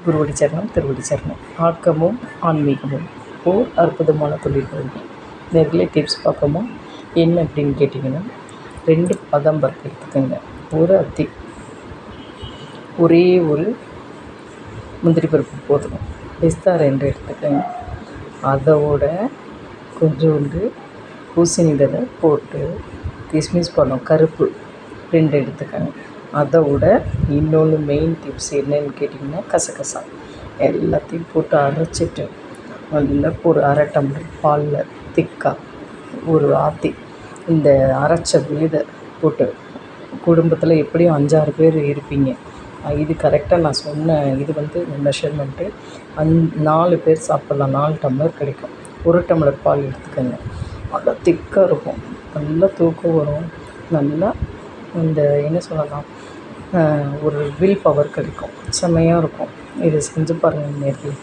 குருவடி சரணம், திருவடி சரணம். ஆக்கமும் ஆன்மீகமும் ஓர் அற்புதமான தொழில்கள். நேர்களே, டிப்ஸ் பார்ப்போமா? என்ன அப்படின்னு கேட்டிங்கன்னா, 2 பாதாம் பருப்பு எடுத்துக்கோங்க, ஒரு அத்தி, ஒரே ஒரு முந்திரி பருப்பு போதும், பிஸ்தா 2 எடுத்துக்கோங்க, அதோட கொஞ்சோண்டு பூசணி விதை போட்டு, கிஸ்மிஸ் பழம் கருப்பு 2 எடுத்துக்கோங்க. அதை விட இன்னொன்று மெயின் டிப்ஸ் என்னன்னு கேட்டிங்கன்னா, கசகசா எல்லாத்தையும் போட்டு அரைச்சிட்டு நல்லா ஒரு அரை டம்ளர் பாலில் திக்காக ஒரு ஆற்றி இந்த அரைச்ச விழுதை போட்டு, குடும்பத்தில் எப்படியும் 5-6 பேர் இருப்பீங்க, இது கரெக்டாக நான் சொன்ன இது வந்து மெஷர்மெண்ட்டு 4 பேர் சாப்பிட்லாம். 4 டம்ளர் கிடைக்கும். 1 டம்ளர் பால் எடுத்துக்கோங்க. நல்லா திக்காக இருக்கும், நல்லா தூக்கம் வரும், நல்லா இந்த என்ன சொல்லலாம், ஒரு வில் பவர் கிடைக்கும், செம்மையாக இருக்கும். இதை செஞ்சு பாருங்கள் நேர்களே.